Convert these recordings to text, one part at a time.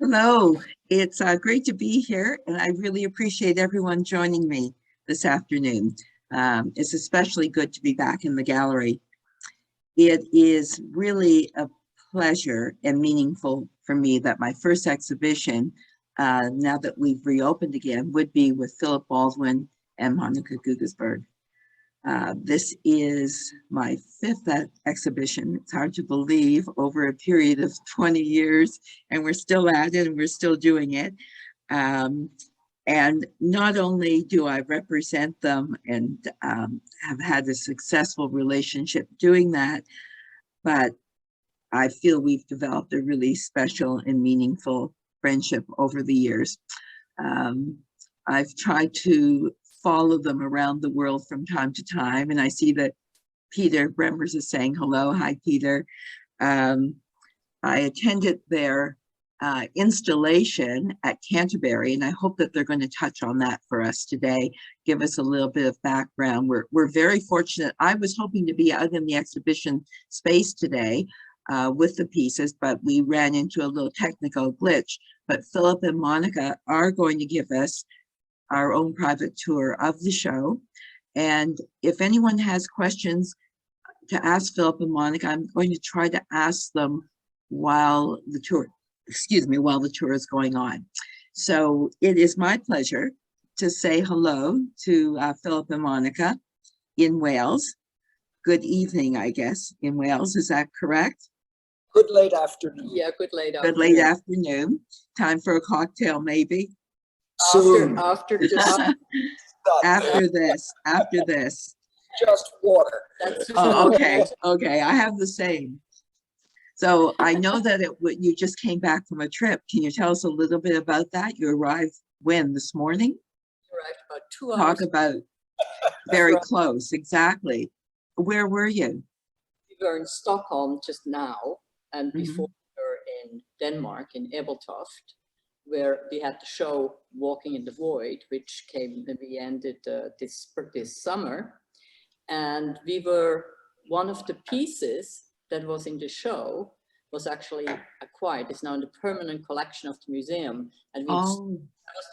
Hello, it's great to be here, and I really appreciate everyone joining me this afternoon. It's especially good to be back in the gallery. It is really a pleasure and meaningful for me that my first exhibition, now that we've reopened again, would be with Philip Baldwin and Monica Guggisberg. This is my fifth exhibition. It's hard to believe, over a period of 20 years, and we're still at it and we're still doing it. And not only do I represent them and have had a successful relationship doing that, but I feel we've developed a really special and meaningful friendship over the years. I've tried to follow them around the world from time to time, and I see that Peter Bremers is saying hello. Hi, Peter. I attended their installation at Canterbury, and I hope that they're going to touch on that for us today, give us a little bit of background. We're very fortunate. I was hoping to be out in the exhibition space today with the pieces, but we ran into a little technical glitch. But Philip and Monica are going to give us our own private tour of the show. And if anyone has questions to ask Philip and Monica, I'm going to try to ask them while the tour is going on. So it is my pleasure to say hello to Philip and Monica in Wales. Good evening, I guess, in Wales. Is that correct? Good late afternoon. Yeah, good late afternoon. Good late afternoon. Time for a cocktail, maybe. Soon. After this. After this. Just water. Oh, okay. I have the same. So I know that you just came back from a trip. Can you tell us a little bit about that? You arrived when, this morning? Arrived about 2 hours. Talk about very close, exactly. Where were you? We were in Stockholm just now, and before we were in Denmark, in Ebeltoft, where we had the show Walking in the Void, which we ended this summer. And one of the pieces that was in the show was actually acquired. It's now in the permanent collection of the museum. And that was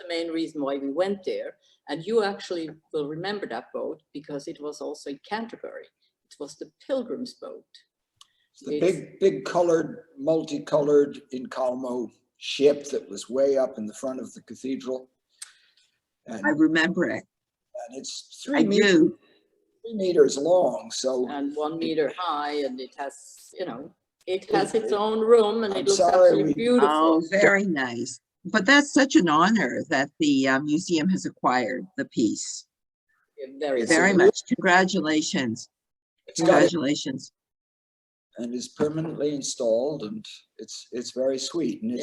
the main reason why we went there. And you actually will remember that boat because it was also in Canterbury. It was the Pilgrim's boat. The big colored, multicolored Incalmo ship that was way up in the front of the cathedral. And I remember it. And it's 3 meters long, and 1 meter high, and it has, it has its own room, and it looks absolutely beautiful. Oh, very nice. But that's such an honor that the museum has acquired the piece. Very much. Congratulations. Congratulations. And is permanently installed, and it's very sweet, and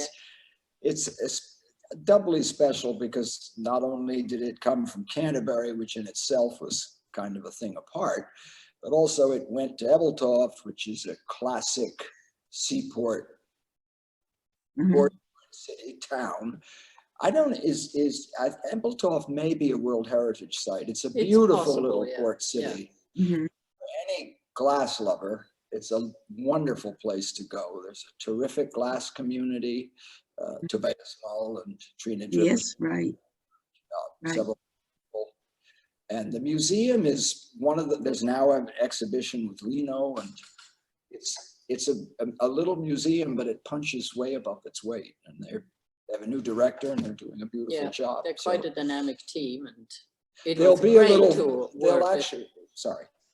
it's doubly special because not only did it come from Canterbury, which in itself was kind of a thing apart, but also it went to Ebeltoft, which is a classic seaport port city town. Ebeltoft may be a World Heritage Site. It's a beautiful little port city. For any glass lover, it's a wonderful place to go. There's a terrific glass community, Tobias Mull and Trina Dribbler. Yes, right. Several people. And the museum is there's now an exhibition with Lino, and it's a little museum, but it punches way above its weight. And they have a new director, and they're doing a beautiful job. They're quite a dynamic team, and it was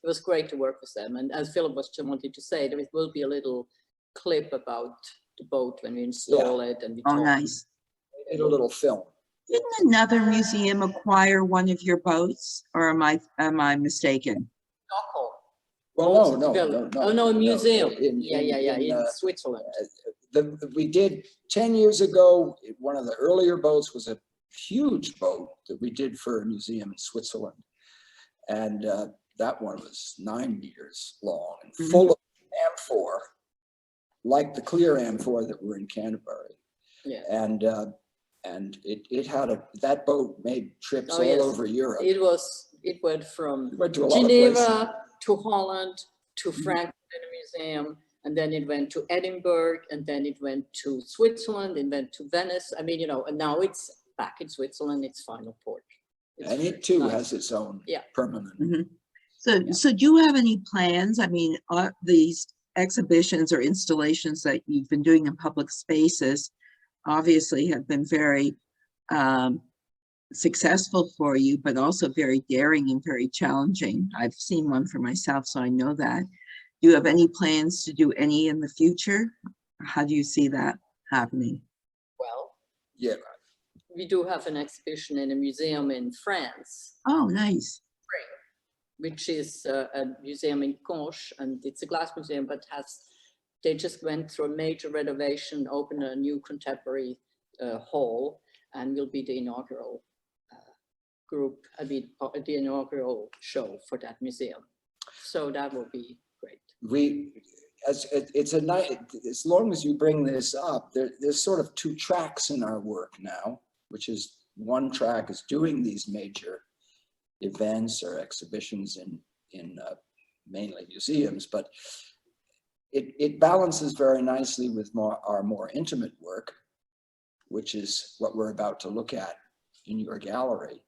It was great to work with them. And as Philip was wanting to say, there will be a little clip about the boat when we install it. And nice. A little film. Didn't another museum acquire one of your boats, or am I mistaken? Stockholm. Well, no, a museum. In Switzerland. We did 10 years ago. One of the earlier boats was a huge boat that we did for a museum in Switzerland, and that one was 9 meters long and full of amphor, like the clear amphor that were in Canterbury. Yeah. And it had that boat made trips all over Europe. It went from to Geneva to Holland to Frankfurt in a museum and then it went to Edinburgh, and then it went to Switzerland, and went to Venice. I mean, and now it's back in Switzerland, its final port. And it too nice. has its own permanent. So do you have any plans? I mean, these exhibitions or installations that you've been doing in public spaces obviously have been very successful for you, but also very daring and very challenging. I've seen one for myself, so I know that. Do you have any plans to do any in the future? How do you see that happening? Well, Yeah. we do have an exhibition in a museum in France, Oh, nice. which is a museum in Conches, and it's a glass museum, but they just went through a major renovation, opened a new contemporary hall, and will be the inaugural the inaugural show for that museum. So that will be great. As long as you bring this up, there's sort of two tracks in our work now, which is one track is doing these major events or exhibitions in mainly museums, but it balances very nicely with our more intimate work, which is what we're about to look at in your gallery.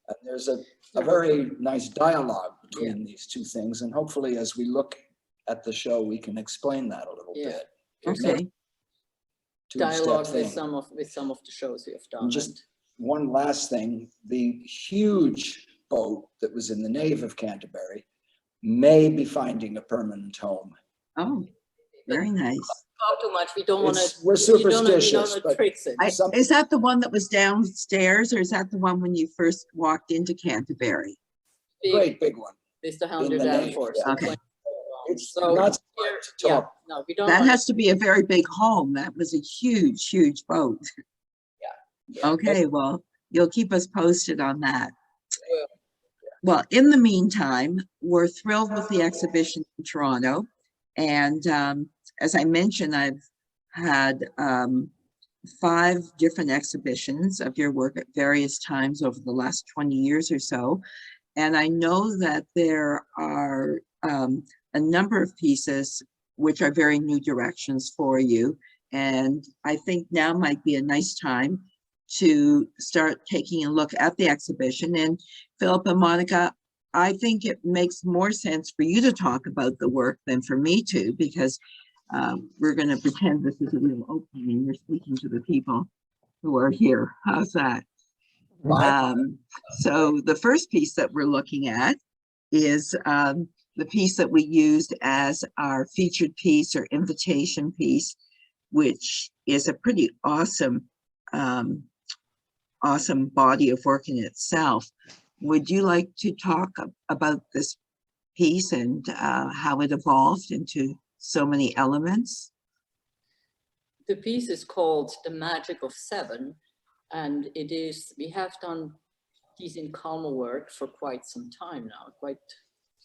And there's a very nice dialogue between these two things, and hopefully as we look at the show, we can explain that a little bit. Okay. Dialogue with some of the shows we have done. And just one last thing, the huge boat that was in the nave of Canterbury may be finding a permanent home. Oh, very nice. Not too much. We don't want to. We're superstitious, but Is that the one that was downstairs, or is that the one when you first walked into Canterbury? Great big one. Mr. Hounded Danforth. Okay. It's So not smart to talk. no, we don't. That has to be a very big home. That was a huge, huge boat. Yeah. Okay, well, you'll keep us posted on that. Well, Well, in the meantime, we're thrilled with the exhibition in Toronto. And as I mentioned, I've had 5 different exhibitions of your work at various times over the last 20 years or so. And I know that there are a number of pieces which are very new directions for you. And I think now might be a nice time to start taking a look at the exhibition. And Philip and Monica, I think it makes more sense for you to talk about the work than for me to, because we're going to pretend this is a real opening and you're speaking to the people who are here. How's that? So the first piece that we're looking at is the piece that we used as our featured piece or invitation piece, which is a pretty awesome awesome body of work in itself. Would you like to talk about this piece and how it evolved into so many elements? the piece is called The Magic of Seven, and we have done these in Kalmar work for quite some time now, quite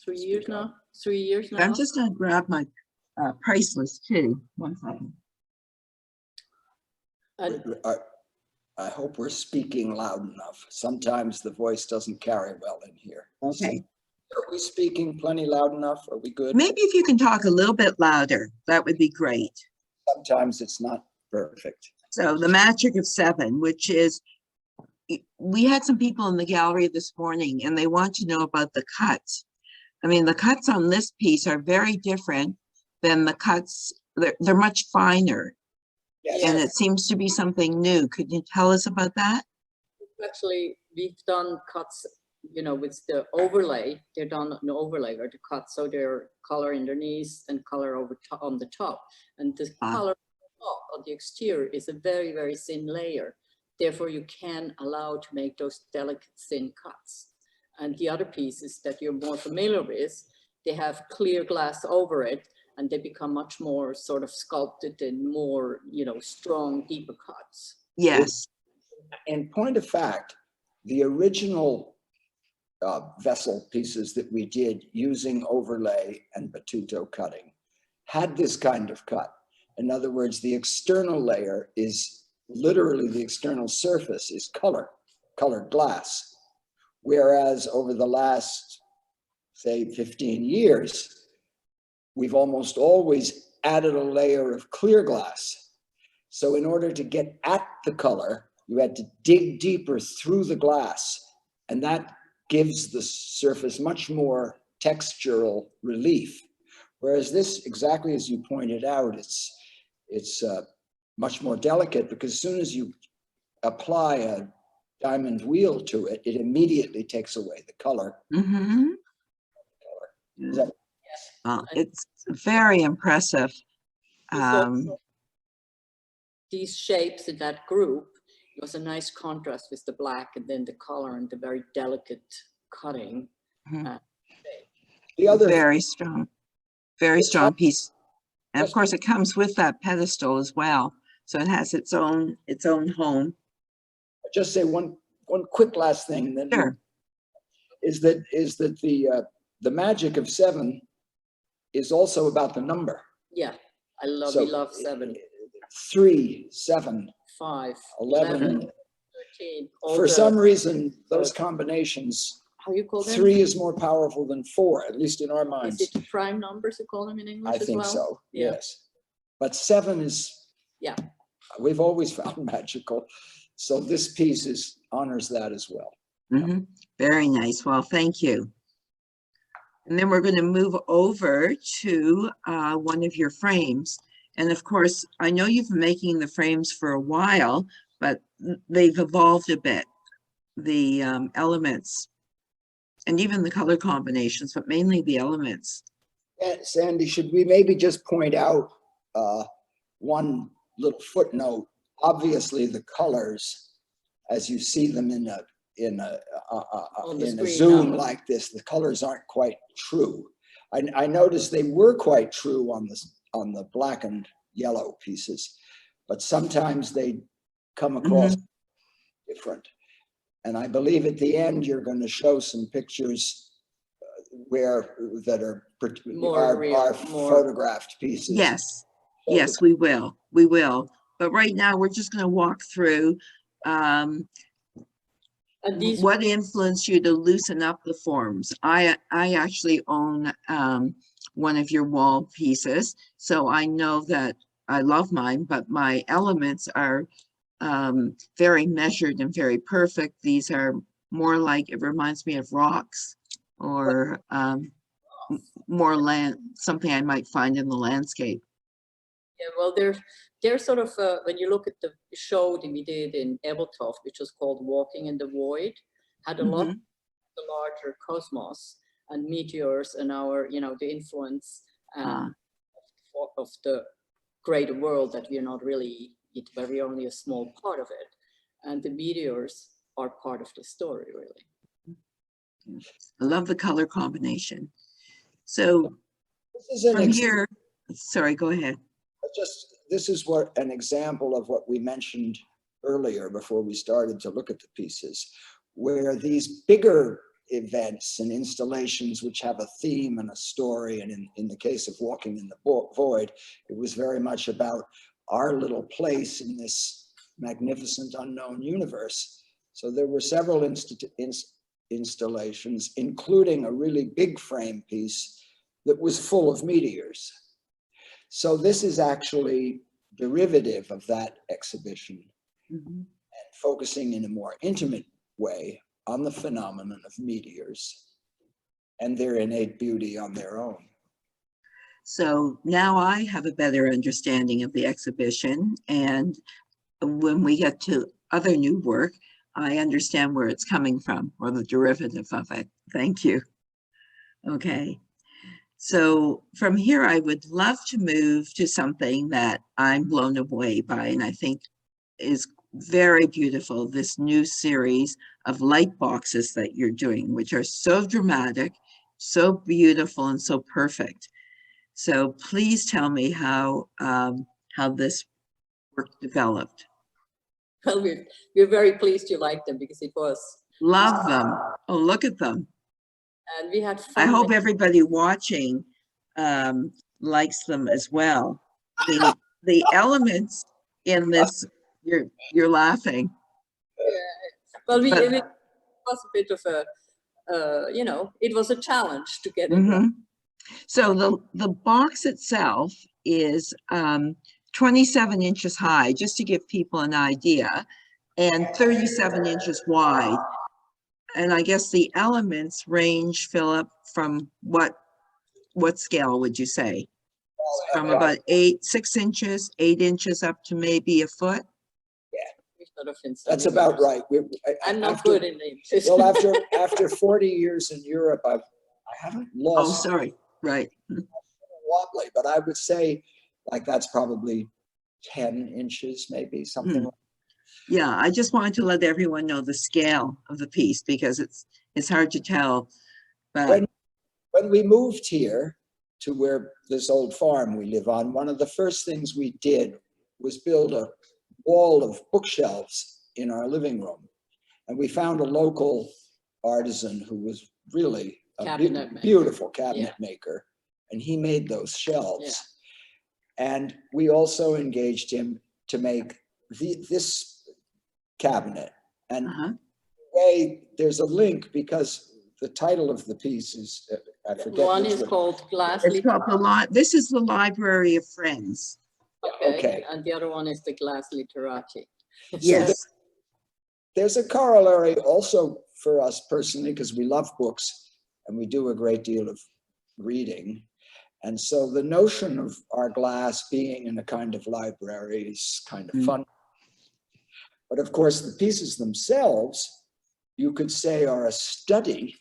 3 years now. 3 years now. I'm just going to grab my price list too. 1 second. I hope we're speaking loud enough. Sometimes the voice doesn't carry well in here. Okay. Are we speaking plenty loud enough? Are we good? Maybe if you can talk a little bit louder, that would be great. Sometimes it's not perfect. So The Magic of Seven, which is, we had some people in the gallery this morning and they want to know about the cuts. I mean, the cuts on this piece are very different than the cuts, they're much finer. Yes. And it seems to be something new. Could you tell us about that? Actually, we've done cuts, you know, with the overlay. They're done an overlay or the cut, so they're color underneath and color over top on the top. And the color on the exterior is a very, very thin layer. Therefore, you can allow to make those delicate thin cuts. And the other pieces that you're more familiar with, they have clear glass over it, and they become much more sort of sculpted and more, you know, strong, deeper cuts. Yes. In point of fact, the original vessel pieces that we did using overlay and batuto cutting had this kind of cut. In other words, the external layer is literally the external surface is colored glass. Whereas over the last, say, 15 years, we've almost always added a layer of clear glass. So in order to get at the color, you had to dig deeper through the glass, and that gives the surface much more textural relief. Whereas this, exactly as you pointed out, it's much more delicate, because as soon as you apply a diamond wheel to it, it immediately takes away the color. Mm-hmm. It's very impressive. These shapes in that group, it was a nice contrast with the black and then the color and the very delicate cutting. The other very strong piece. And of course it comes with that pedestal as well. So it has its own home. I'll just say one quick last thing, then sure. is that the magic of 7 is also about the number. Yeah, we love 7. 3, 7, 5, 11, 13. For some reason, those combinations, how you call them? 3 is more powerful than 4, at least in our minds. Is it prime numbers you call them in English I think as well? so, Yeah. yes. But 7 is, we've always found magical. So this piece honors that as well. Mm-hmm. Very nice. Well, thank you. And then we're going to move over to one of your frames. And of course, I know you've been making the frames for a while, but they've evolved a bit, the elements and even the color combinations, but mainly the elements. Sandy, should we maybe just point out one little footnote? Obviously, the colors, as you see them in a zoom like this, the colors aren't quite true. I noticed they were quite true on the black and yellow pieces, but sometimes they come across different. And I believe at the end you're going to show some pictures that are more photographed pieces. Yes, yes, we will. But right now we're just going to walk through what influenced you to loosen up the forms. I actually own one of your wall pieces, so I know that I love mine, but my elements are very measured and very perfect. These are more like, it reminds me of rocks, or more something I might find in the landscape. Yeah, well, they're sort of, when you look at the show that we did in Ebeltoft, which was called Walking in the Void, had a lot of the larger cosmos and meteors and our, the influence of the greater world that we're not really, we're only a small part of it. And the meteors are part of the story, really. I love the color combination. So from here, sorry, go ahead. This is an example of what we mentioned earlier before we started to look at the pieces, where these bigger events and installations which have a theme and a story, and in the case of Walking in the Void, it was very much about our little place in this magnificent unknown universe. So there were several installations, including a really big frame piece that was full of meteors. So this is actually derivative of that exhibition, and focusing in a more intimate way on the phenomenon of meteors and their innate beauty on their own. So now I have a better understanding of the exhibition, and when we get to other new work, I understand where it's coming from, or the derivative of it. Thank you. Okay. So from here, I would love to move to something that I'm blown away by, and I think is very beautiful, this new series of light boxes that you're doing, which are so dramatic, so beautiful, and so perfect. So please tell me how this work developed. Well, we're very pleased you liked them, because it was. Love them. Oh, look at them. And we had fun. I hope everybody watching likes them as well. The elements in this, you're laughing. Yeah. Well, it was a bit of a, it was a challenge to get it right. So the box itself is 27 inches high, just to give people an idea, and 37 inches wide. And I guess the elements range, Philip, from what scale would you say? From about 6 inches, 8 inches up to maybe a foot? That's about right. I'm not good in inches. Well, after 40 years in Europe, I haven't Oh, lost sorry, right. wobbly, but I would say like that's probably 10 inches, maybe something like Yeah, I just wanted to let everyone know the scale of the piece because it's hard to tell. But when we moved here to where this old farm we live on, one of the first things we did was build a wall of bookshelves in our living room. And we found a local artisan who was really a beautiful cabinet maker. And he made those shelves. Yeah. And we also engaged him to make this cabinet. And there's a link because the title of the piece is, I forget. One is called Glass. It's called this is the Library of Friends. Okay. And the other one is the Glass Literati. Yes. So there's a corollary also for us personally, because we love books and we do a great deal of reading. And so the notion of our glass being in a kind of library is kind of fun. But of course, the pieces themselves, you could say, are a study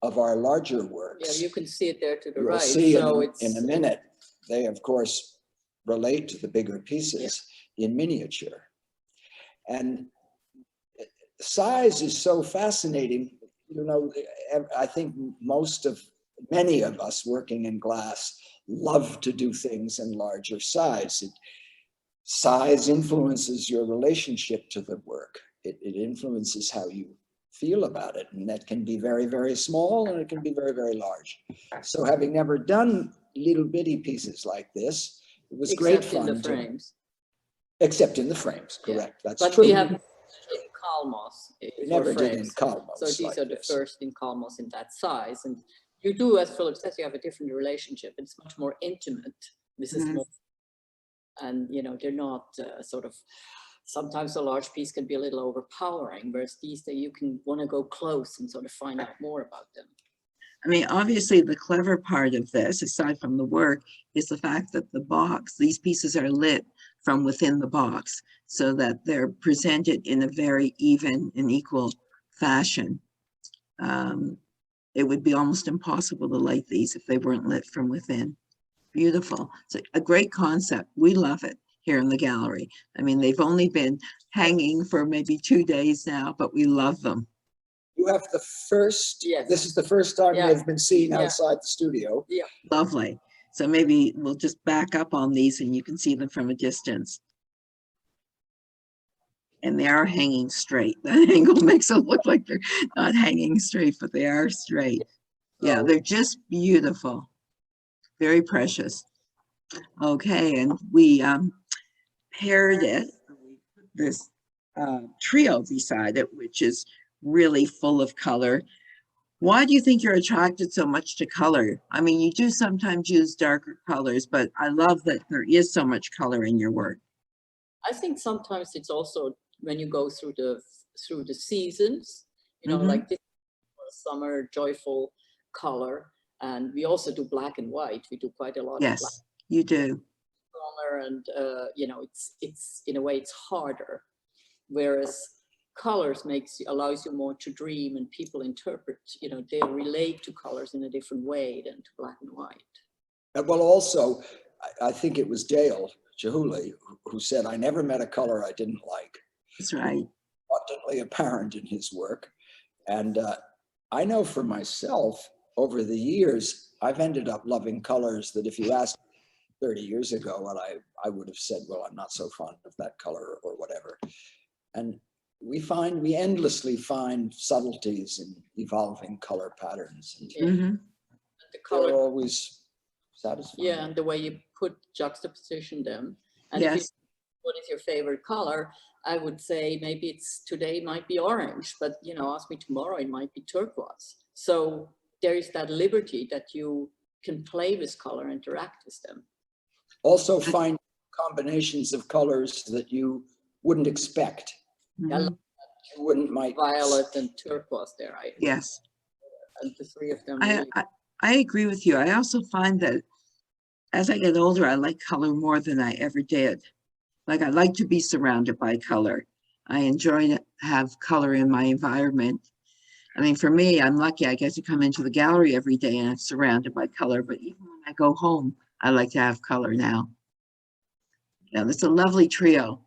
of our larger works. Yeah, you can see it there to the You'll right. see so in a minute. They, of course, relate to the bigger pieces in miniature. And size is so fascinating. You know, I think many of us working in glass love to do things in larger size. Size influences your relationship to the work. It influences how you feel about it. And that can be very, very small and it can be very, very large. So having never done little bitty pieces like this, it was great fun. Except in the frames. Except in the frames, correct. Yeah. That's true. But we have in Kalmos. We never did in Kalmos. So these are the first in Kalmos in that size. And you do, as Philip says, you have a different relationship. It's much more intimate. This is more, and you know, they're not sort of, sometimes a large piece can be a little overpowering, whereas these days you can want to go close and sort of find out more about them. I mean, obviously the clever part of this, aside from the work, is the fact that the box, these pieces are lit from within the box so that they're presented in a very even and equal fashion. It would be almost impossible to light these if they weren't lit from within. Beautiful. It's a great concept. We love it here in the gallery. I mean, they've only been hanging for maybe 2 days now, but we love them. You have the first, this is the first time they've been seen outside the studio. Yeah. Lovely. So maybe we'll just back up on these and you can see them from a distance. And they are hanging straight. That angle makes it look like they're not hanging straight, but they are straight. Yeah, they're just beautiful. Very precious. Okay, and we paired it, this trio beside it, which is really full of color. Why do you think you're attracted so much to color? I mean, you do sometimes use darker colors, but I love that there is so much color in your work. I think sometimes it's also when you go through the seasons, you know, like this summer, joyful color, and we also do black and white. We do quite a lot of black. Yes, you do. Summer, and you know, it's in a way it's harder, whereas colors allows you more to dream, and people interpret, you know, they relate to colors in a different way than to black and white. Well, also, I think it was Dale Chihuly who said, I never met a color I didn't like. That's right. Abundantly apparent in his work. And I know for myself, over the years, I've ended up loving colors that if you asked 30 years ago, well, I would have said, well, I'm not so fond of that color or whatever. And we endlessly find subtleties in evolving color patterns. And the color always satisfying. Yeah, and the way you juxtaposition them. And if you, what is your favorite color? I would say maybe today might be orange, but you know, ask me tomorrow, it might be turquoise. So there is that liberty that you can play with color, interact with them. Also find combinations of colors that you wouldn't expect. Mhm. You wouldn't might. Violet and turquoise there, Yes, and the three of them I, really. I agree with you. I also find that as I get older, I like color more than I ever did. Like I like to be surrounded by color. I enjoy to have color in my environment. I mean, for me, I'm lucky I get to come into the gallery every day and I'm surrounded by color, but even when I go home, I like to have color now. Yeah, that's a lovely trio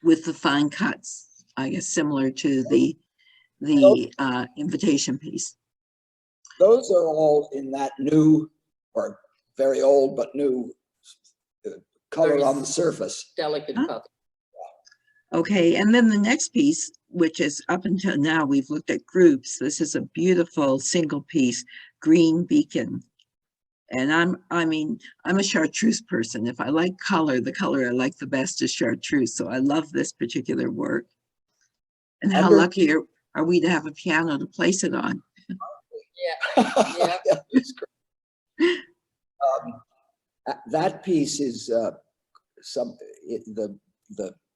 with the fine cuts, I guess, similar to the invitation piece. Those are all in that new, or very old but new color Very on the surface. Delicate Huh? cut. Okay, and then the next piece, which is up until now, we've looked at groups. This is a beautiful single piece, Green Beacon. And I'm a chartreuse person. If I like color, the color I like the best is chartreuse. So I love this particular work. And how lucky are we to have a piano to place it on? Yeah. Yeah. Yeah, it's great. That piece is the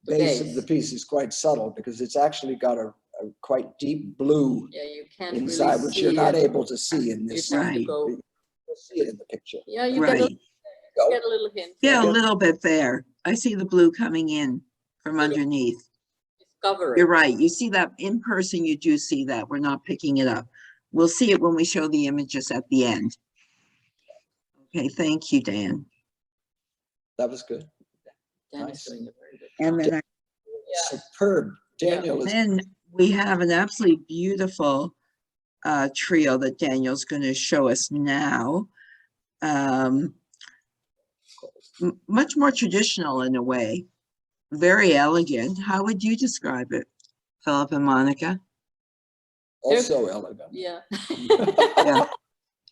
base of the piece is quite subtle because it's actually got a quite deep blue Yeah, you can't inside, really which see you're not it. able to see in this. You have to Right. go. You'll see it in the picture. Yeah, you Right. get a little hint. Yeah, a Yeah. little bit there. I see the blue coming in from underneath. Discover it. You're right. You see that in person, you do see that. We're not picking it up. We'll see it when we show the images at the end. Okay, thank you, Dan. That was good. Dan Nice. is doing a very good And job. then, Yeah. Superb. Daniel is. then we have an absolutely beautiful trio that Daniel's going to show us now. Much more traditional in a way, very elegant. How would you describe it, Philip and Monica? Also elegant. Yeah. Yeah,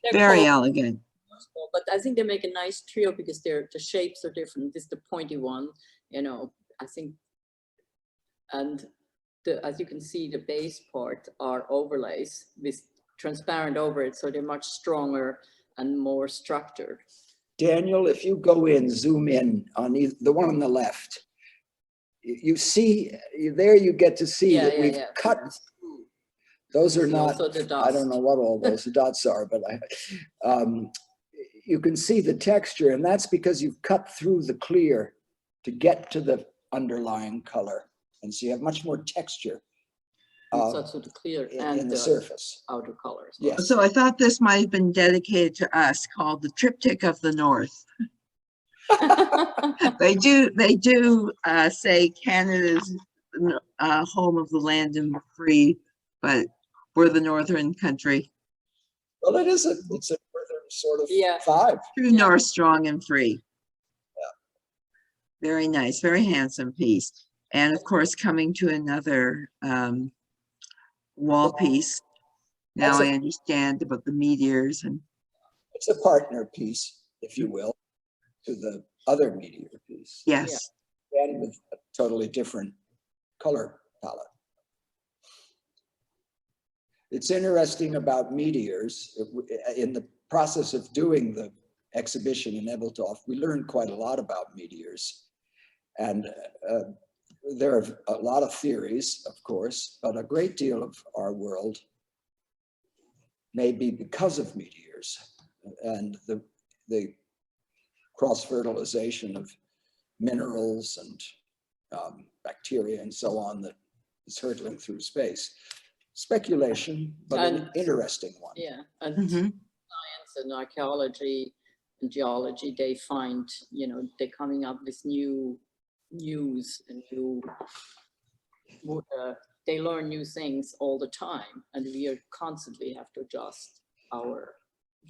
They're very called- elegant. But I think they make a nice trio because the shapes are different. This is the pointy one, I think. And as you can see, the base part are overlays with transparent over it. So they're much stronger and more structured. Daniel, if you go in, zoom in on the one on the left, you see there you get to see that we've cut through. Those are not, I don't know what all those dots are, but you can see the texture, and that's because you've cut through the clear to get to the underlying color. And so you have much more texture So the clear and in the surface. outer colors. Yes. So I thought this might have been dedicated to us, called the Triptych of the North. They do say Canada's home of the land and the free, but we're the northern country. Well, it's a northern sort of vibe. True North, strong and free. Yeah. Very nice, very handsome piece. And of course, coming to another wall piece. Now I understand about the meteors, and it's a partner piece, if you will, to the other meteor piece. yes. And with a totally different color palette. It's interesting about meteors. In the process of doing the exhibition in Ebeltoft, we learned quite a lot about meteors. And there are a lot of theories, of course, but a great deal of our world may be because of meteors and the cross-fertilization of minerals and bacteria and so on that is hurtling through space. Speculation, but an interesting one. Yeah, and Mm-hmm. science and archaeology and geology, they find, they're coming up with new news and they learn new things all the time, and we are constantly have to adjust our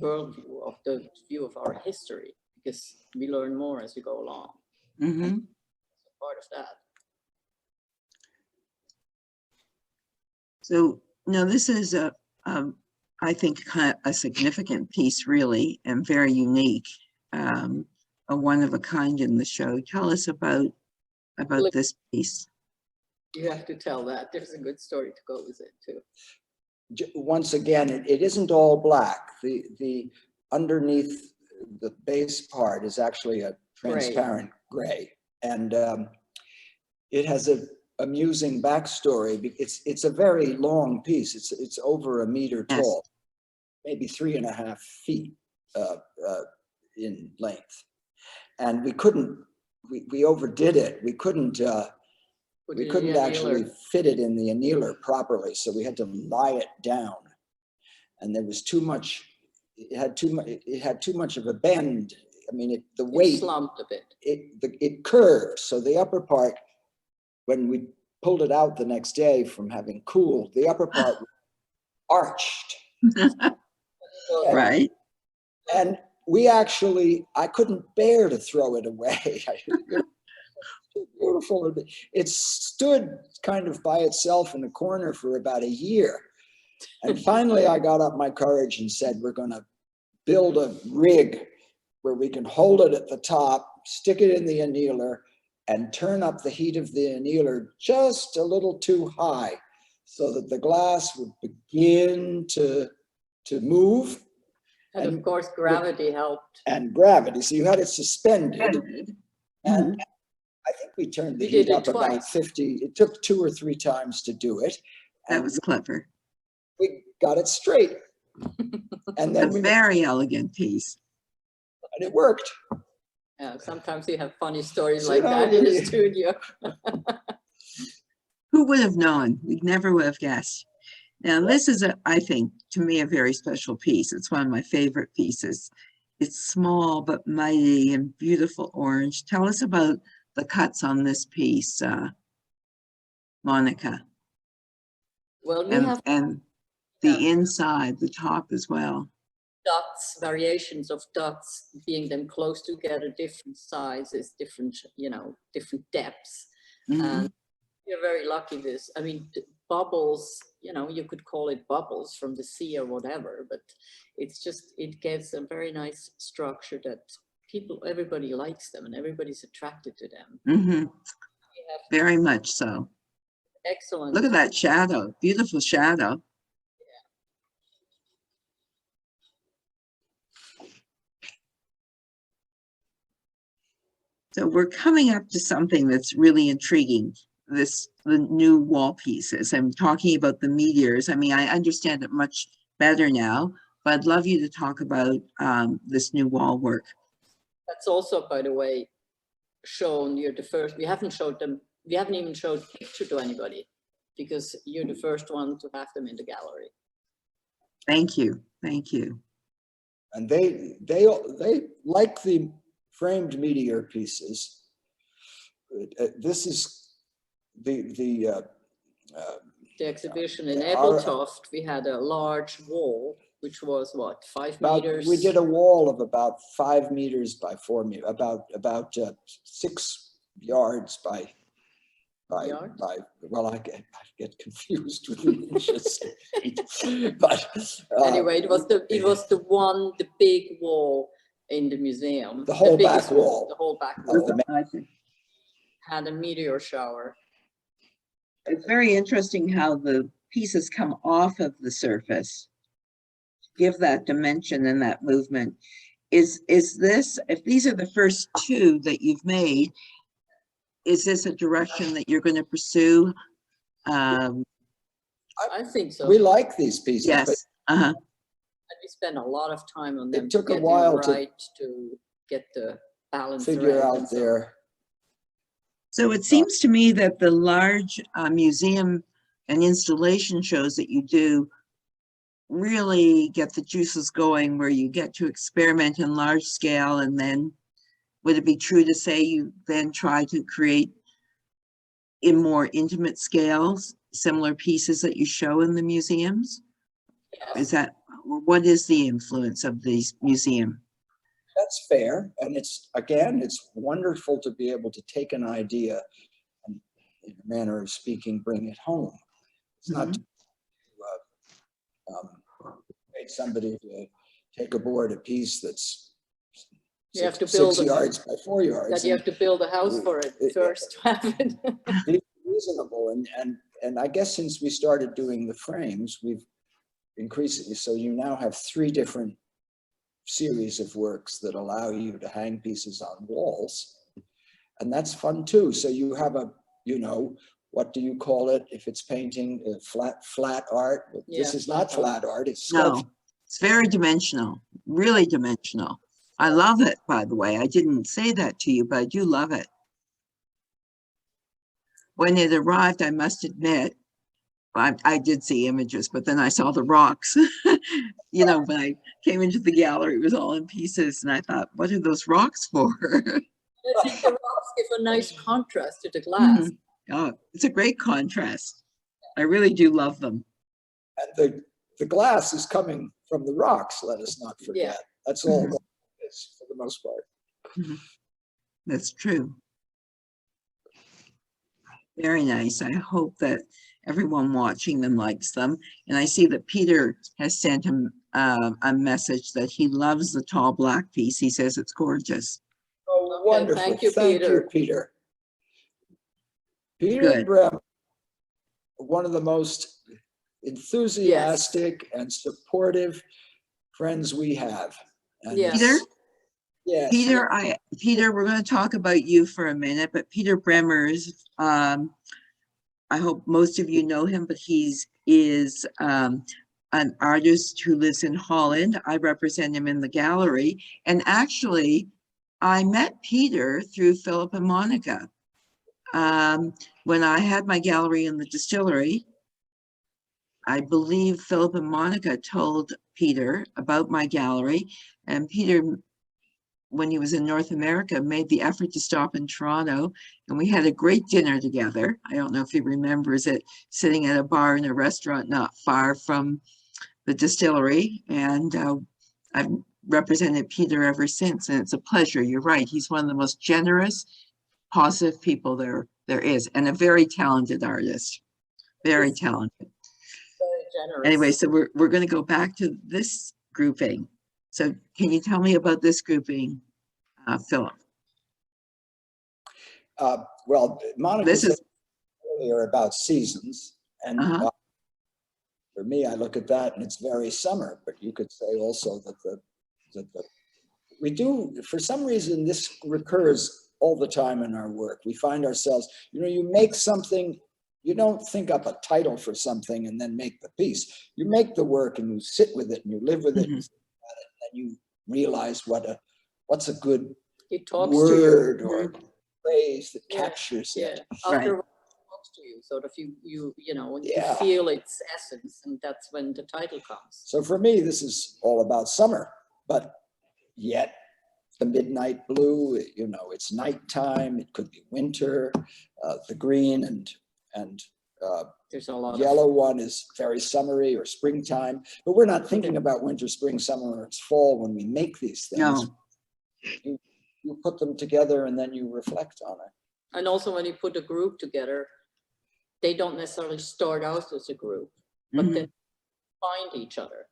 worldview of the view of our history because we learn more as we go along. Mm-hmm. Part of that. So no, this is I think kind of a significant piece, really, and very unique, a one of a kind in the show. Tell us about this piece. You have to tell that. There's a good story to go with it too. Once again, it isn't all black. The underneath the base part is actually a transparent gray. And it has a amusing backstory. It's a very long piece. It's over a meter tall, maybe 3.5 feet in length. And we overdid it. We couldn't actually fit it in the annealer properly. So we had to lie it down. And there was too much, it had too much of a bend. I mean, the weight slumped a bit. It curved. So the upper part, when we pulled it out the next day from having cooled, the upper part arched. Right. And I couldn't bear to throw it away. It's too beautiful. It stood kind of by itself in the corner for about a year. And finally, I got up my courage and said, we're going to build a rig where we can hold it at the top, stick it in the annealer, and turn up the heat of the annealer just a little too high so that the glass would begin to move. And of course, gravity helped. And gravity. So you had it suspended. And I think we turned the heat up about 50. It took 2 or 3 times to do it. That was clever. We got it straight. And then a very elegant piece. And it worked. Yeah, sometimes you have funny stories like that in the studio. Who would have known? We never would have guessed. Now, this is, I think, to me, a very special piece. It's one of my favorite pieces. It's small but mighty and beautiful orange. Tell us about the cuts on this piece, Monica. Well, we have the inside, the top as well. Dots, variations of dots, being them close together, different sizes, different, different depths. And you're very lucky with, I mean, bubbles, you could call it bubbles from the sea or whatever, but it's just, it gives a very nice structure that everybody likes them and everybody's attracted to them. Very much so. Excellent. Look at that shadow, beautiful shadow. So we're coming up to something that's really intriguing, the new wall pieces. I'm talking about the meteors. I mean, I understand it much better now, but I'd love you to talk about this new wall work. That's also, by the way, shown. You're the first. We haven't showed them. We haven't even showed picture to anybody because you're the first one to have them in the gallery. Thank you. Thank you. And they like the framed meteor pieces. This is the exhibition in Ebeltoft. We had a large wall, which was what, 5 meters? We did a wall of about 5 meters by 4 meters, about 6 yards by. Well, I get confused with the inches. But anyway, it was the big wall in the museum. The whole back wall. The whole back wall. Had a meteor shower. It's very interesting how the pieces come off of the surface, give that dimension and that movement. Is this, if these are the first 2 that you've made, is this a direction that you're going to pursue? I think so. We like these pieces. Yes. And we spent a lot of time on them. It took a while to get the balance figure out there. So it seems to me that the large museum and installation shows that you do really get the juices going, where you get to experiment in large scale, and then would it be true to say you then try to create in more intimate scales similar pieces that you show in the museums? Yes. What is the influence of these museum? That's fair. And it's wonderful to be able to take an idea and, in a manner of speaking, bring it home. It's not to make somebody to take aboard a piece that's you have to build 6 yards by 4 yards. That you have to build a house for it first to have it. Be reasonable. And I guess since we started doing the frames, we've increased it. So you now have 3 different series of works that allow you to hang pieces on walls. And that's fun too. So you have a, you know, what do you call it? If it's painting, flat art. This is not flat art, it's sculpture. No, it's very dimensional, really dimensional. I love it, by the way. I didn't say that to you, but I do love it. When it arrived, I must admit, I did see images, but then I saw the rocks. You know, when I came into the gallery, it was all in pieces, and I thought, what are those rocks for? I think the rocks give a nice contrast to the glass. Oh, it's a great contrast. I really do love them. And the glass is coming from the rocks, let us not forget. Yeah. That's all it is for the most part. That's true. Very nice. I hope that everyone watching them likes them. And I see that Peter has sent him a message that he loves the tall black piece. He says it's gorgeous. Oh, Okay, wonderful. thank you, Thank Peter. you, Peter. Peter Good. Brem, one of the most enthusiastic and supportive friends we have. And Yes. Peter? Yes. Peter, we're going to talk about you for a minute, but Peter Bremmers, I hope most of you know him, but he's an artist who lives in Holland. I represent him in the gallery. And actually, I met Peter through Philip and Monica. When I had my gallery in the distillery, I believe Philip and Monica told Peter about my gallery, and Peter, when he was in North America, made the effort to stop in Toronto, and we had a great dinner together. I don't know if he remembers it, sitting at a bar in a restaurant not far from the distillery, and I've represented Peter ever since, and it's a pleasure. You're right, he's one of the most generous, positive people there is, and a very talented artist, very talented. Very generous. Anyway, so we're going to go back to this grouping. So can you tell me about this grouping, Philip? Well, Monica This said is earlier about seasons, and for me, I look at that and it's very summer. But you could say also that we do, for some reason, this recurs all the time in our work. We find ourselves, you know, you make something. You don't think up a title for something and then make the piece. You make the work and you sit with it and you live with it, and then you realize what's a good It talks word to you. or phrase that captures it. After a while, it talks to you, sort of you know, you feel its essence, and that's when the title comes. So for me, this is all about summer, but yet the midnight blue, you know, it's nighttime, it could be winter, the green and there's a lot yellow one is very summery or springtime, but we're not thinking about winter, spring, summer, or it's fall when we make these things. No. You put them together and then you reflect on it. And also when you put a group together, they don't necessarily start out as a group, but then find each other.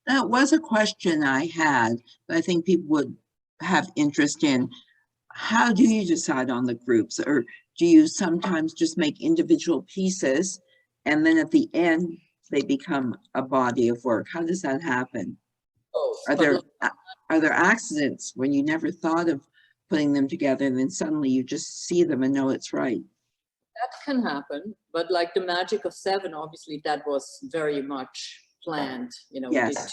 That was a question I had, that I think people would have interest in. How do you decide on the groups? Or do you sometimes just make individual pieces and then at the end they become a body of work? How does that happen? Are there accidents when you never thought of putting them together and then suddenly you just see them and know it's right? That can happen, but like the Magic of Seven, obviously that was very much planned. You know, Yes. we did,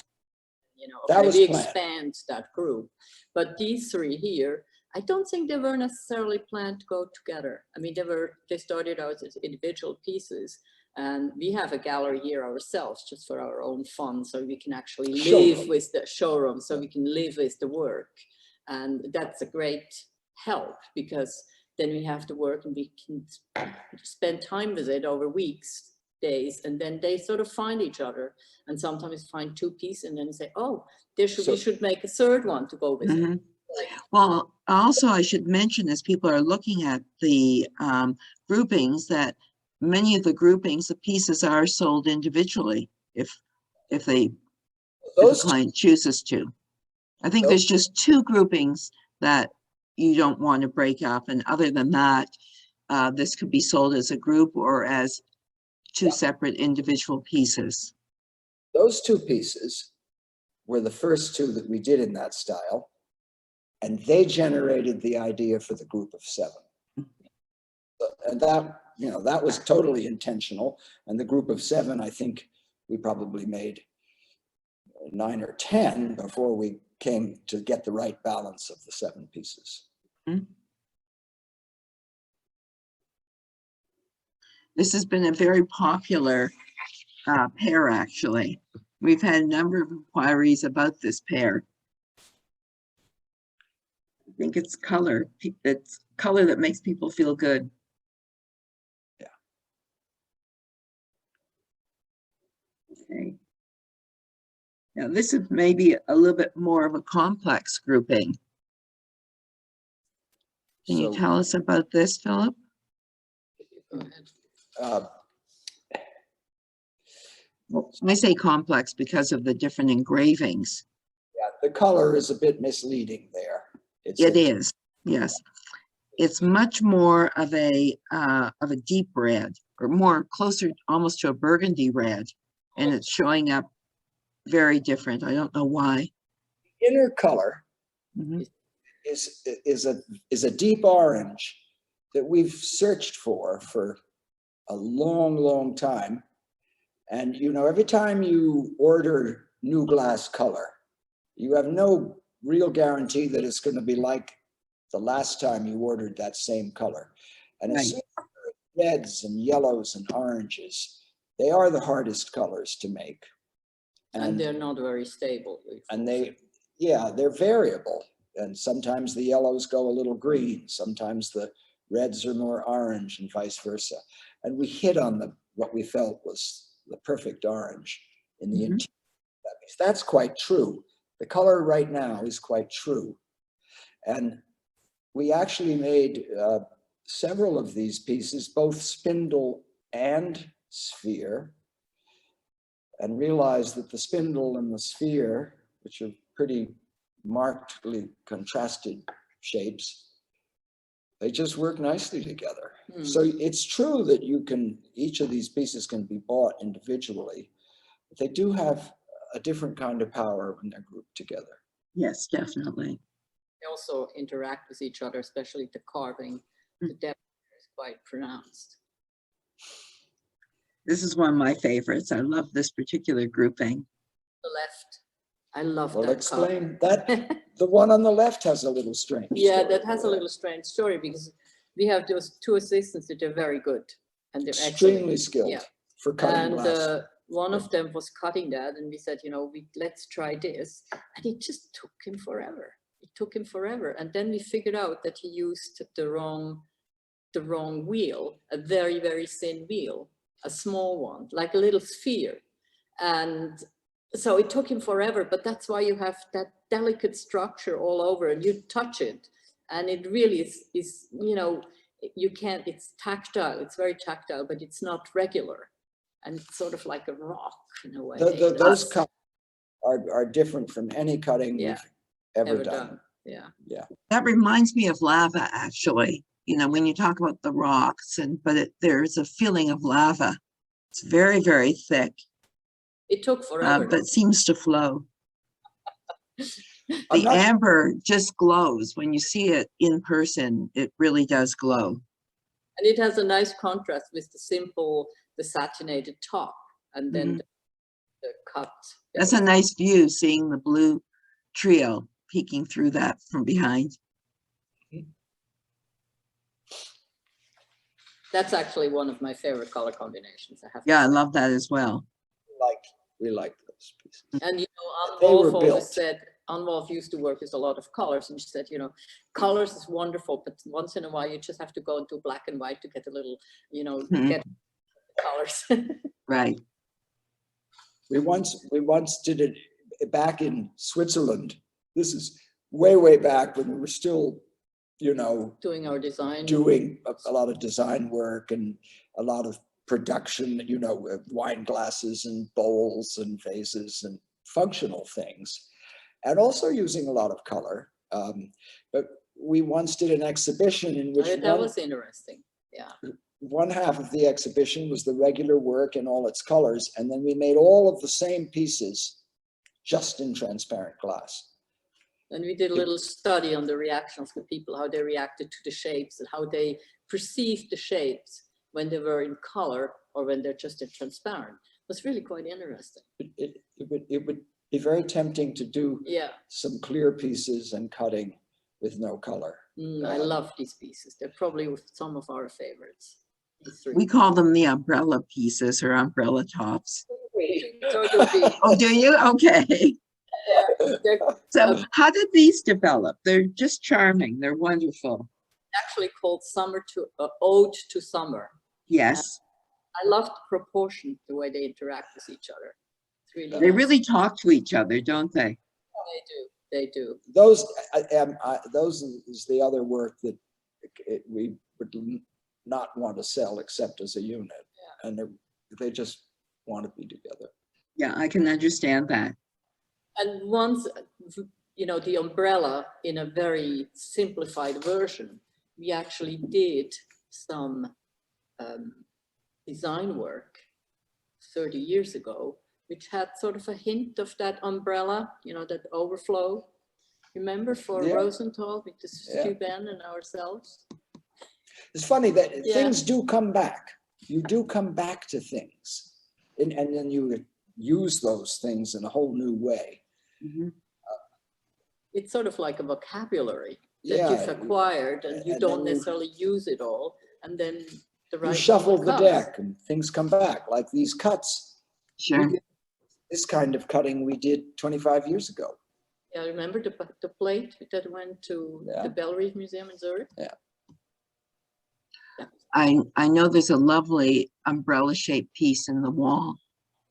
you know, That was we planned. expand that group. But these three here, I don't think they were necessarily planned to go together. I mean, they started out as individual pieces, and we have a gallery here ourselves just for our own fun, so we can actually live with the showroom, so we can live with the work. And that's a great help, because then we have the work and we can spend time with it over weeks, days, and then they sort of find each other. And sometimes find two pieces and then say, oh, we should make a third one to go with it. Well, also I should mention, as people are looking at the groupings, that many of the groupings, the pieces are sold individually if the client chooses to. I think there's just two groupings that you don't want to break up, and other than that, this could be sold as a group or as two separate individual pieces. Those two pieces were the first two that we did in that style. And they generated the idea for the group of 7. And that, you know, that was totally intentional. And the group of 7, I think we probably made 9 or 10 before we came to get the right balance of the 7 pieces. This has been a very popular pair, actually. We've had a number of inquiries about this pair. I think it's color. It's color that makes people feel good. Yeah. Okay. Now, this is maybe a little bit more of a complex grouping. Can you tell us about this, Philip? Go ahead. Well, I say complex because of the different engravings. Yeah, the color is a bit misleading there. It is, yes. It's much more of a deep red, or more closer almost to a burgundy red, and it's showing up very different. I don't know why. Inner color is a deep orange that we've searched for a long, long time. And, you know, every time you order new glass color, you have no real guarantee that it's going to be like the last time you ordered that same color. And as soon as reds and yellows and oranges, they are the hardest colors to make. And they're not very stable. And they're variable. And sometimes the yellows go a little green. Sometimes the reds are more orange and vice versa. And we hit on what we felt was the perfect orange in the interior. That's quite true. The color right now is quite true. And we actually made several of these pieces, both spindle and sphere, and realized that the spindle and the sphere, which are pretty markedly contrasted shapes, they just work nicely together. So it's true that each of these pieces can be bought individually, but they do have a different kind of power when they're grouped together. Yes, definitely. They also interact with each other, especially the carving. The depth is quite pronounced. This is one of my favorites. I love this particular grouping. The left, I love Well, that explain color. that. The one on the left has a little strange Yeah, story. that has a little strange story because we have those 2 assistants that are very good and they're Extremely skilled for cutting glass. And one of them was cutting that, and we said, you know, let's try this, and it just took him forever. It took him forever, and then we figured out that he used the wrong wheel, a very, very thin wheel, a small one, like a little sphere, and so it took him forever. But that's why you have that delicate structure all over, and you touch it, and it really is, you know, you can't. It's tactile. It's very tactile, but it's not regular. And it's sort of like a rock in a way. Those cuts are different from any cutting we've ever done. Yeah. That reminds me of lava, actually. You know, when you talk about the rocks, but there's a feeling of lava. It's very, very thick. It took forever. But seems to flow. The amber just glows. When you see it in person, it really does glow. And it has a nice contrast with the satinated top, and then the cut. That's a nice view, seeing the blue trio peeking through that from behind. That's actually one of my favorite color combinations. I love that as well. We like those pieces. And you know, Anne-Wolf used to work with a lot of colors, and she said, you know, colors is wonderful, but once in a while you just have to go into black and white to get a little, you know, get colors. Right. We once did it back in Switzerland. This is way back when we were still, you know, doing our design, doing a lot of design work and a lot of production, you know, wine glasses and bowls and vases and functional things, and also using a lot of color. But we once did an exhibition in which that was interesting. Yeah. One half of the exhibition was the regular work in all its colors, and then we made all of the same pieces just in transparent glass. And we did a little study on the reaction of the people, how they reacted to the shapes and how they perceived the shapes when they were in color or when they're just in transparent. It was really quite interesting. It would be very tempting to do some clear pieces and cutting with no color. I love these pieces. They're probably some of our favorites. We call them the umbrella pieces or umbrella tops. Totally. Oh, do you? Okay. So how did these develop? They're just charming. They're wonderful. Actually called Ode to Summer. Yes. I love the proportion, the way they interact with each other. It's really They nice. really talk to each other, don't they? They do. Those is the other work that we would not want to sell except as a unit, and they just want to be together. Yeah, I can understand that. And once, you know, the umbrella in a very simplified version, we actually did some design work 30 years ago, which had sort of a hint of that umbrella, you know, that overflow. Remember for Rosenthal with the Stu Ben and ourselves? It's funny that things do come back. You do come back to things, and then you use those things in a whole new way. Mm-hmm. It's sort of like a vocabulary that you've acquired, and you don't necessarily use it all, and then the right you shuffle the deck and things come back, like these cuts. Sure. This kind of cutting we did 25 years ago. Yeah, remember the plate that went to the Bellerive Museum in Zurich? Yeah. I know there's a lovely umbrella shaped piece in the wall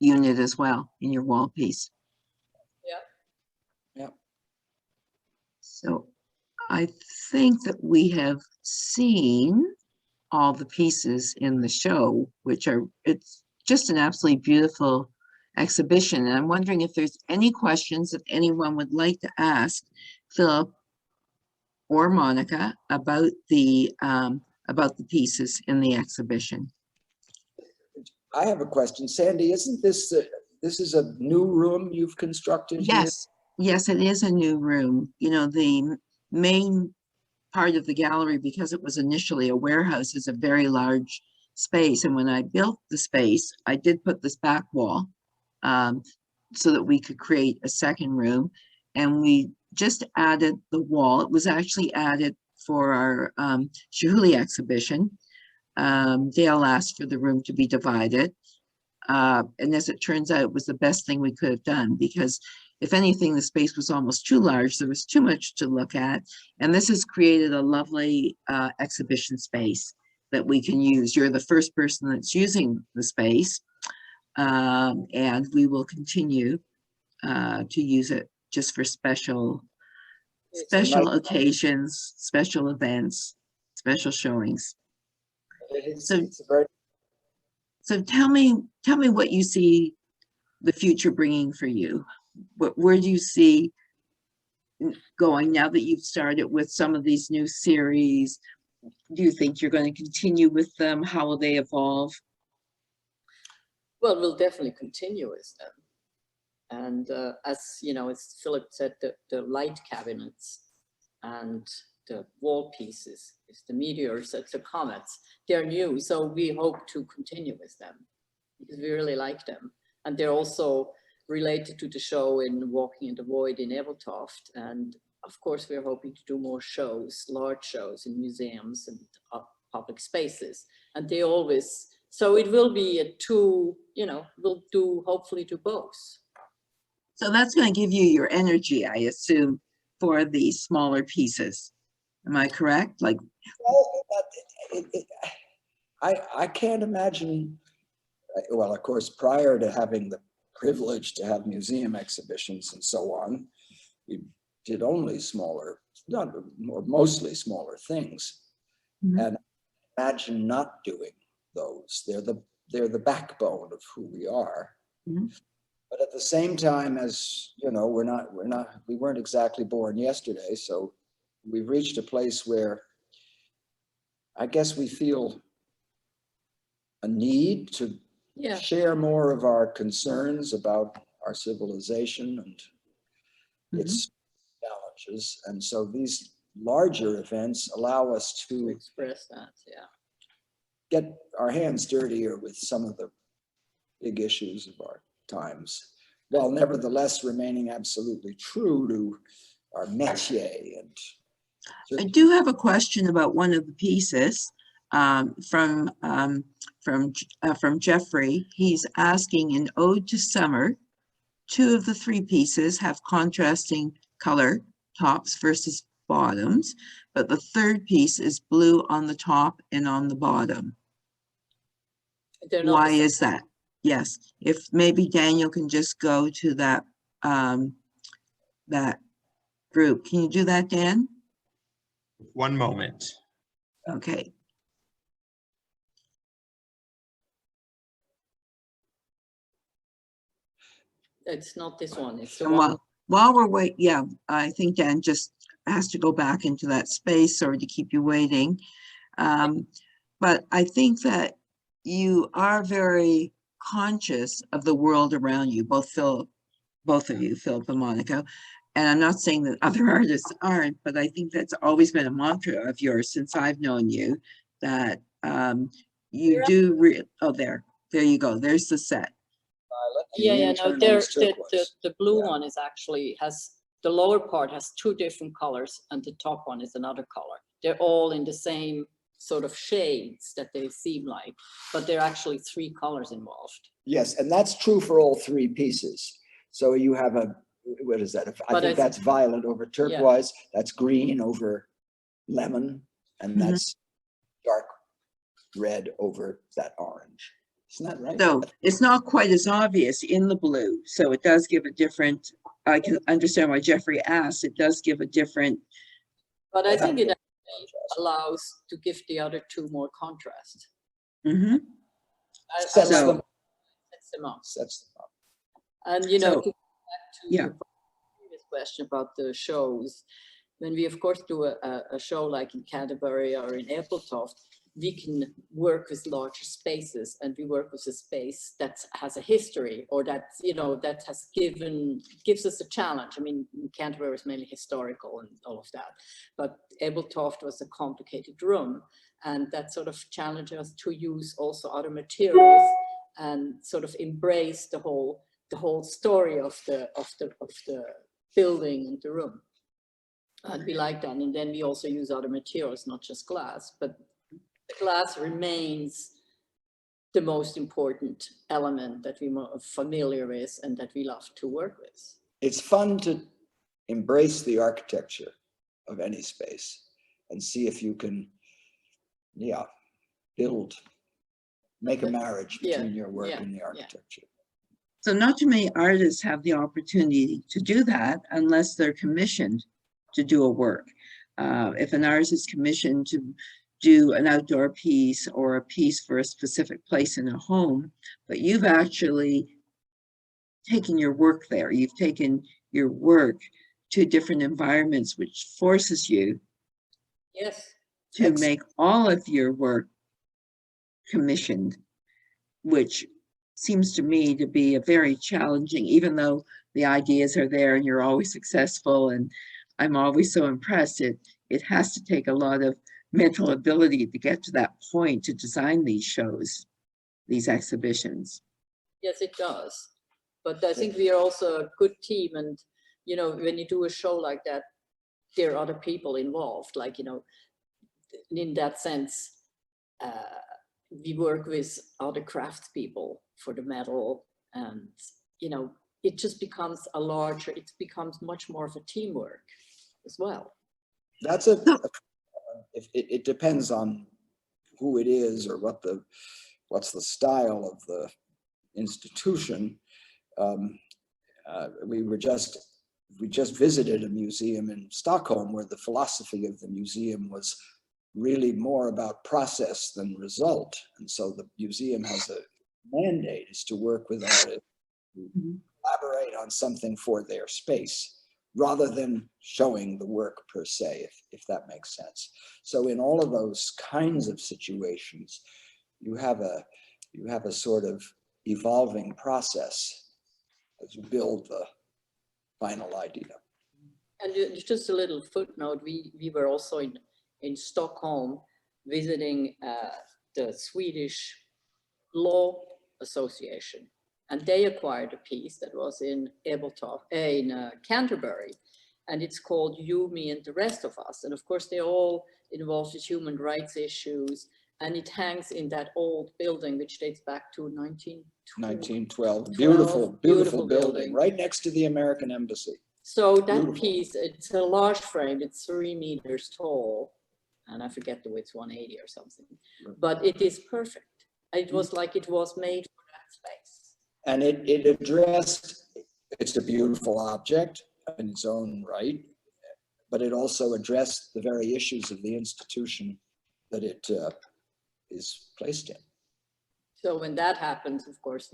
unit as well, in your wall piece. Yeah. So I think that we have seen all the pieces in the show, it's just an absolutely beautiful exhibition. And I'm wondering if there's any questions that anyone would like to ask Philip or Monica about the pieces in the exhibition. I have a question, Sandy. Isn't this is a new room you've constructed? Yes, yes, it is a new room. You know, the main part of the gallery, because it was initially a warehouse, is a very large space. And when I built the space, I did put this back wall so that we could create a second room. And we just added the wall. It was actually added for our Chihuly exhibition. Dale asked for the room to be divided. And as it turns out, it was the best thing we could have done, because if anything, the space was almost too large. There was too much to look at. And this has created a lovely exhibition space that we can use. You're the first person that's using the space. And we will continue to use it just for special occasions, special events, special showings. So tell me what you see the future bringing for you. Where do you see going now that you've started with some of these new series? Do you think you're going to continue with them? How will they evolve? Well, we'll definitely continue with them. And as you know, as Philip said, the light cabinets and the wall pieces, it's the meteors, it's the comets, they're new. So we hope to continue with them because we really like them. And they're also related to the show in Walking in the Void in Ebeltoft. And of course, we're hoping to do more shows, large shows in museums and public spaces. And they always, so it will be a two, you know, we'll hopefully do both. So that's going to give you your energy, I assume, for the smaller pieces. Am I correct? Like, well, I can't imagine. Well, of course, prior to having the privilege to have museum exhibitions and so on, we did only smaller, mostly smaller things. Mm-hmm. And imagine not doing those. They're the backbone of who we are. Mm-hmm. But at the same time, as you know, we weren't exactly born yesterday. So we've reached a place where I guess we feel a need to share more of our concerns about our civilization and its challenges. And so these larger events allow us To to express that, yeah. get our hands dirtier with some of the big issues of our times, while nevertheless remaining absolutely true to our métier. And I do have a question about one of the pieces from Jeffrey. He's asking, in Ode to Summer, 2 of the 3 pieces have contrasting color, tops versus bottoms, but the 3rd piece is blue on the top and on the bottom. They're not Why the same. is that? Yes, if maybe Daniel can just go to that that group. Can you do that, Dan? One moment. Okay. It's not this one, it's the And one. while we're waiting, yeah, I think Dan just has to go back into that space, sorry to keep you waiting. But I think that you are very conscious of the world around you, both of you, Philip and Monica. And I'm not saying that other artists aren't, but I think that's always been a mantra of yours since I've known you, that you do, there you go, there's the set. violet and Yeah, the no, internal there, is turquoise. the blue Yeah. one is actually the lower part has 2 different colors and the top one is another color. They're all in the same sort of shades that they seem like, but there are actually 3 colors involved. Yes, and that's true for all 3 pieces. So you have what is that? I think that's violet over turquoise, that's green over lemon, and that's dark red over that orange. Isn't that right? So it's not quite as obvious in the blue. So it does give a different, I can understand why Jeffrey asked, it does give a different. But I think it actually allows to give the other 2 more contrast. Sets them up. Sets them up. Sets them up. And to go back to Yeah. the previous question about the shows, when we of course do a show like in Canterbury or in Appletop, we can work with larger spaces, and we work with a space that has a history, or that that has gives us a challenge. I mean, Canterbury is mainly historical and all of that, but Abeltoft was a complicated room, and that sort of challenged us to use also other materials and sort of embrace the whole story of the building and the room. And we like that, and then we also use other materials, not just glass, but the glass remains the most important element that we're familiar with and that we love to work with. It's fun to embrace the architecture of any space and see if you can, make a marriage between your work and the architecture. So not too many artists have the opportunity to do that unless they're commissioned to do a work. If an artist is commissioned to do an outdoor piece or a piece for a specific place in a home, but you've actually taken your work there. You've taken your work to different environments, which forces you to make all of your work commissioned, which seems to me to be a very challenging, even though the ideas are there and you're always successful and I'm always so impressed, it has to take a lot of mental ability to get to that point to design these shows, these exhibitions. Yes, it does. But I think we are also a good team, and when you do a show like that, there are other people involved. Like in that sense, we work with other craftspeople for the metal, and it just becomes it becomes much more of a teamwork as well. That's it depends on who it is or what's the style of the institution. We just visited a museum in Stockholm where the philosophy of the museum was really more about process than result. And so the museum has a mandate is to work with artists who collaborate on something for their space, rather than showing the work per se, if that makes sense. So in all of those kinds of situations, you have a sort of evolving process as we build the final idea. And just a little footnote, we were also in Stockholm visiting the Swedish Law Association, and they acquired a piece that was in Canterbury, and it's called You, Me, and the Rest of Us. And of course, they all involved with human rights issues, and it hangs in that old building, which dates back to 1912, beautiful building, right next to the American Embassy. So that Beautiful. piece, it's a large frame, it's 3 meters tall, and I forget the width, 180 or something, but it is perfect. It was like it was made for that space. And it addressed, it's a beautiful object in its own right, but it also addressed the very issues of the institution that it is placed in. So when that happens, of course,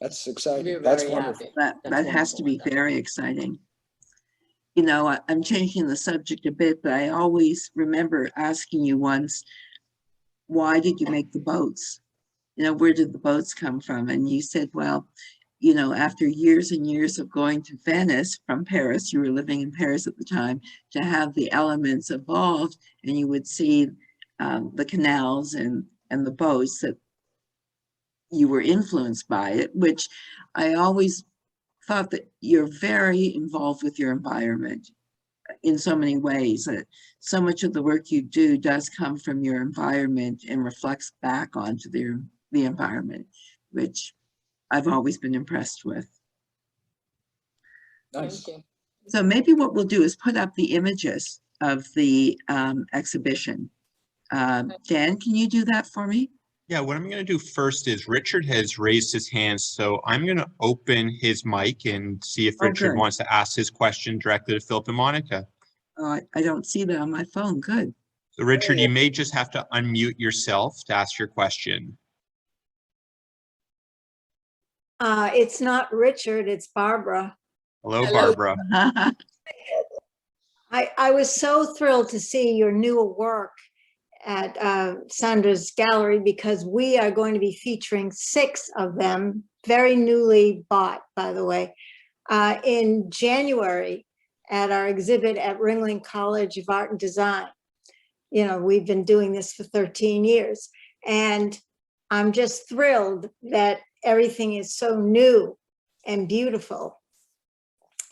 That's exciting. we're That's very wonderful. happy. That has to be very exciting. You know, I'm changing the subject a bit, but I always remember asking you once, why did you make the boats? You know, where did the boats come from? And you said, well, you know, after years and years of going to Venice from Paris, you were living in Paris at the time, to have the elements evolved, and you would see the canals and the boats, that you were influenced by it, which I always thought that you're very involved with your environment in so many ways, that so much of the work you do does come from your environment and reflects back onto the environment, which I've always been impressed with. Nice. Thank you. So maybe what we'll do is put up the images of the exhibition. Dan, can you do that for me? Yeah, what I'm going to do first is Richard has raised his hand, so I'm going to open his mic and see if Oh, Richard good. wants to ask his question directly to Philip and Monica. I don't see that on my phone. Good. So Richard, you may just have to unmute yourself to ask your question. It's not Richard, it's Barbara. Hello, Hello. Barbara. I was so thrilled to see your new work at Sandra's Gallery, because we are going to be featuring 6 of them, very newly bought, by the way, in January at our exhibit at Ringling College of Art and Design. You know, we've been doing this for 13 years, and I'm just thrilled that everything is so new and beautiful.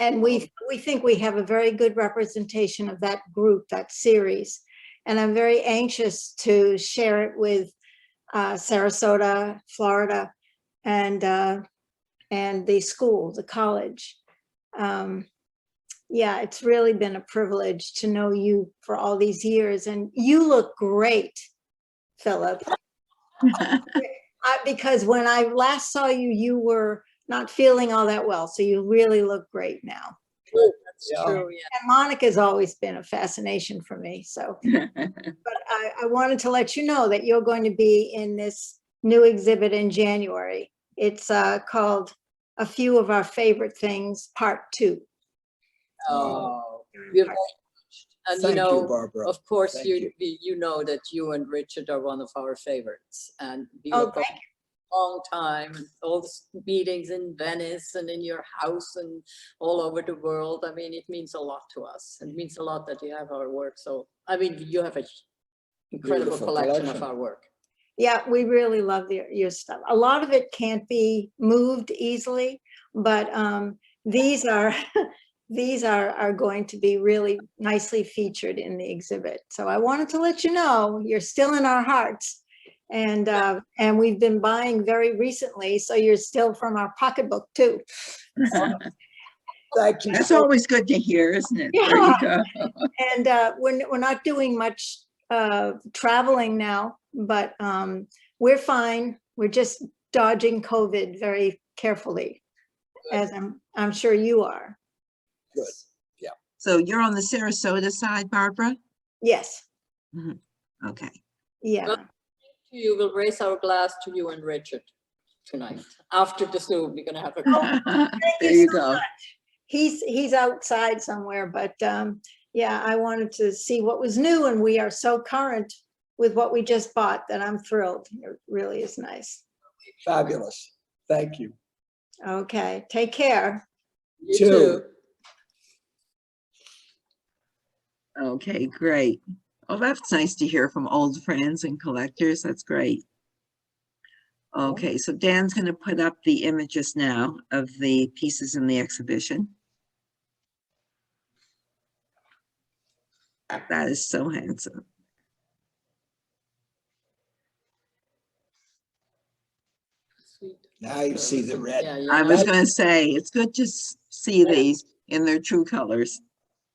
And we think we have a very good representation of that group, that series. And I'm very anxious to share it with Sarasota, Florida, and the school, the college. Yeah, it's really been a privilege to know you for all these years. And you look great, Philip. Because when I last saw you, you were not feeling all that well. So you really look great now. That's Yeah. true, yeah. And Monica's always been a fascination for me. So, but I wanted to let you know that you're going to be in this new exhibit in January. It's called A Few of Our Favorite Things, Part 2. Oh, we're very touched. And Thank you you, know, Barbara. of course, Thank you know that you and Richard are one of our favorites, and we Oh, were thank a long time, and all the meetings in Venice and in your house and all over the world. I mean, it means a lot to us. It means a lot that you have our work. So, I mean, you have an incredible Beautiful collection of collection. our work. Yeah, we really love your stuff. A lot of it can't be moved easily, but these are these are going to be really nicely featured in the exhibit. So I wanted to let you know you're still in our hearts, and we've been buying very recently, so you're still from our pocketbook too. Thank you. That's always good to hear, isn't it? There you go. And we're not doing much traveling now, but we're fine. We're just dodging COVID very carefully, as I'm sure you are. Good. So you're on the Sarasota side, Barbara? Yes. Okay. Yeah. You will raise our glass to you and Richard tonight. After the Zoom, we're gonna have a There you go. He's outside somewhere, but yeah, I wanted to see what was new, and we are so current with what we just bought that I'm thrilled. It really is nice. Fabulous. Thank you. Okay, take care. You Two. too. Okay, great. Oh, that's nice to hear from old friends and collectors. That's great. Okay, so Dan's going to put up the images now of the pieces in the exhibition. That is so handsome. Sweet. Now you see the red. Yeah, I yeah. was going to say, it's good to see Yeah. these in their true colors.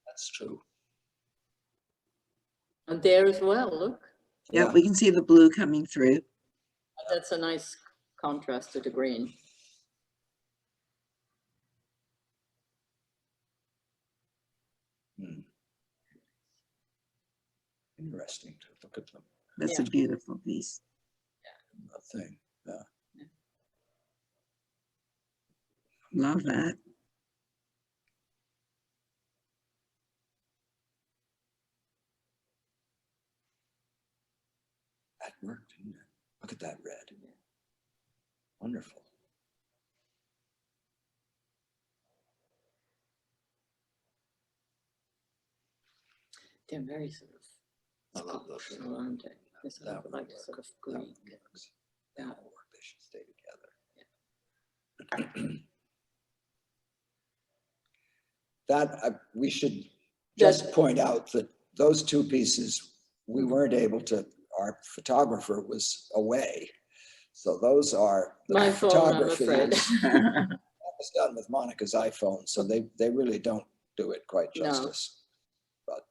That's true. And there as well, look. Yeah, we can see the blue coming through. That's a nice contrast to the green. Interesting to look at them. That's Yeah. a beautiful piece. The thing. Yeah. Love that. That worked, didn't it? Look at that red. Wonderful. They're very sort I of love those. sculptural, aren't they? They sort That of would like work. sort of That green. one works. That will work. They should stay together. We should just point out that those two pieces, we weren't able to, our photographer was away. So those are the My phone, I'm photography afraid. that was done with Monica's iPhone. So they really don't do it quite No. justice. But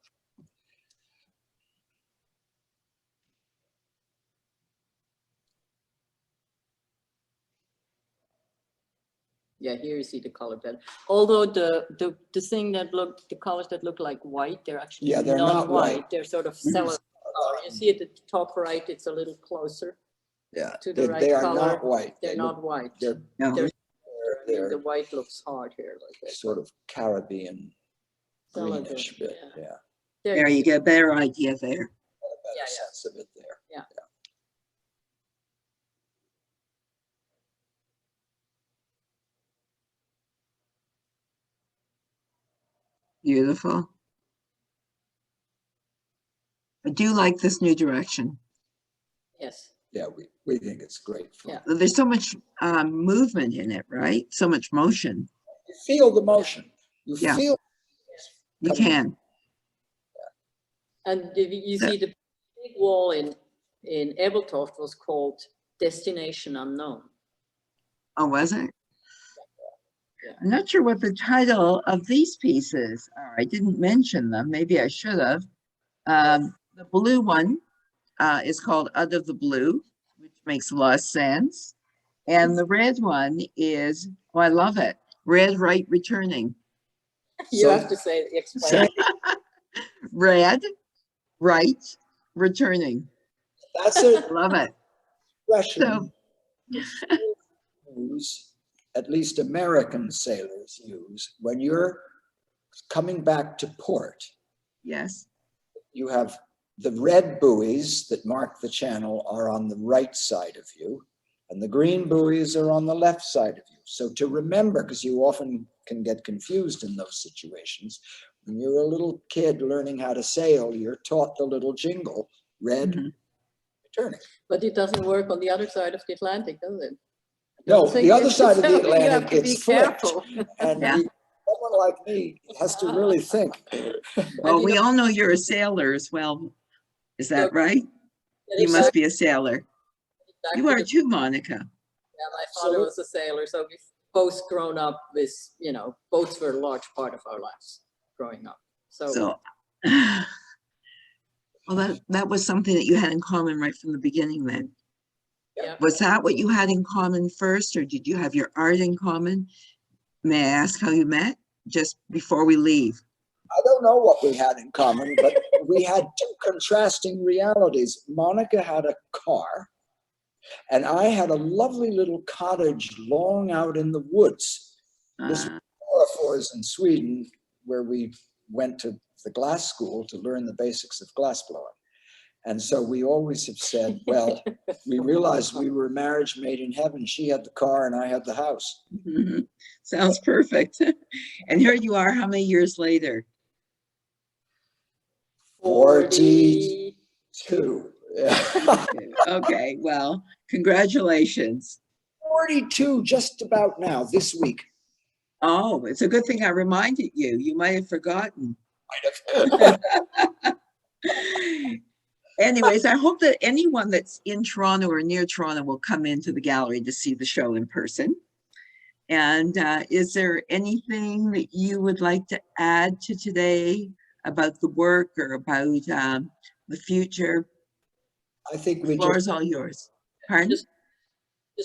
Yeah, here you see the color better. Although the thing that look, the colors that look like white, they're actually Yeah, they're not white. They're sort of cellar color. You see at the top right, it's a little closer yeah, to the right they are color. not white. They're They not look- white. They're, No, They're- they're The white looks hard here like this. sort of Caribbean Cellar greenish green, bit. yeah. Yeah. there you get a better idea there. A better Yeah, sense of it there. Beautiful. I do like this new direction. Yes. Yeah, we think it's great. Yeah. There's so much movement in it, right? So much motion. You feel the motion. You Yeah. feel. You Coming- can. And you see the big wall in Ebeltoft was called Destination Unknown. Oh, was it? Yeah. I'm not sure what the title of these pieces are. I didn't mention them. Maybe I should have. The blue one is called Out of the Blue, which makes a lot of sense. And the red one is, oh, I love it. Red, right, returning. You So- have to say, explain. Red, right, returning. That's an Love it. expression So, use, at least American sailors use, when you're coming back to port. yes. You have the red buoys that mark the channel are on the right side of you, and the green buoys are on the left side of you. So to remember, because you often can get confused in those situations, when you're a little kid learning how to sail, you're taught the little jingle, red, Mhm. returning. But it doesn't work on the other side of the Atlantic, does it? No, Think the other it's- side of the so you have Atlantic, to be it's flipped. careful. And Yeah. someone like me has to really think. Well, you we know- all know you're a sailor as well. Is that Yeah. right? You must be a sailor. You are too, Monica. Yeah, my father was a sailor, so we've both grown up with, boats were a large part of our lives growing up. So, well, that was something that you had in common right from the beginning then. Yeah. Was that what you had in common first, or did you have your art in common? May I ask how you met? Just before we leave. I don't know what we had in common, but we had two contrasting realities. Monica had a car, and I had a lovely little cottage long out in the woods. This was in Sweden, where we went to the glass school to learn the basics of glass blowing. And so we always have said, well, we realized we were a marriage made in heaven. She had the car and I had the house. Mhm. Sounds perfect. And here you are, how many years later? 42. Yeah. Okay, well, congratulations. 42 just about now, this week. Oh, it's a good thing I reminded you. You might have forgotten. Anyways, I hope that anyone that's in Toronto or near Toronto will come into the gallery to see the show in person. And is there anything that you would like to add to today about the work or about the future? I think The we floor just, is all yours. Pardon? Just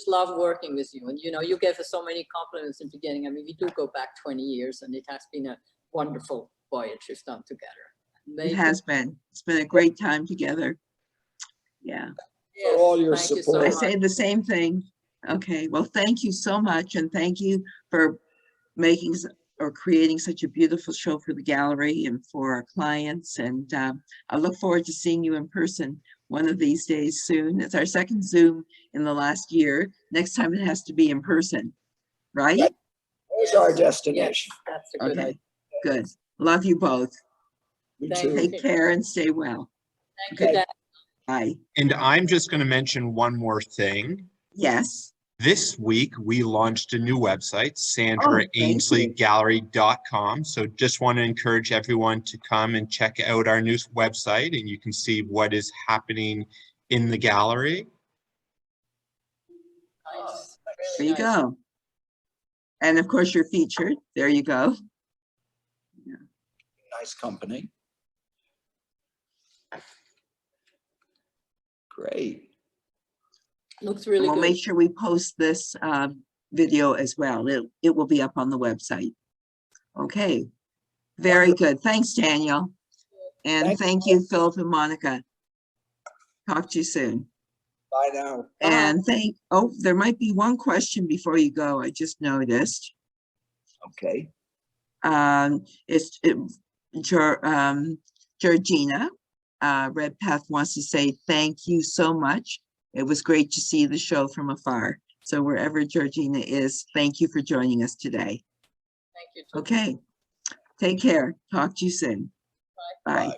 love working with you. And, you know, you gave us so many compliments in the beginning. I mean, we do go back 20 years and it has been a wonderful voyage we've done together. It has been. It's been a great time together. Yeah. for all your Thank you so support. I much. say the same thing. Okay, well, thank you so much. And thank you for making or creating such a beautiful show for the gallery and for our clients. And I look forward to seeing you in person one of these days soon. It's our second Zoom in the last year. Next time it has to be in person, right? There's our destination. Yes, that's a good Okay, idea. good. Love you both. You Thank too. you. Take care and stay well. Thank you, Okay. Dan. Bye. And I'm just going to mention one more thing. Yes. This week, we launched a new website, Oh, thank you. sandraainsleyggallery.com. So just want to encourage everyone to come and check out our new website, and you can see what is happening in the gallery. Nice. There Really you nice. go. And of course, you're featured. There you go. Nice company. Great. Looks And really we'll good. make sure we post this video as well. It will be up on the website. Okay. Very good. Thanks, Daniel. And thank you, Philip and Monica. Talk to you soon. Bye now. And there might be one question before you go. I just noticed. Okay. Georgina, Redpath wants to say thank you so much. It was great to see the show from afar. So wherever Georgina is, thank you for joining us today. Thank you. Okay, take care. Talk to you soon. Bye. Bye.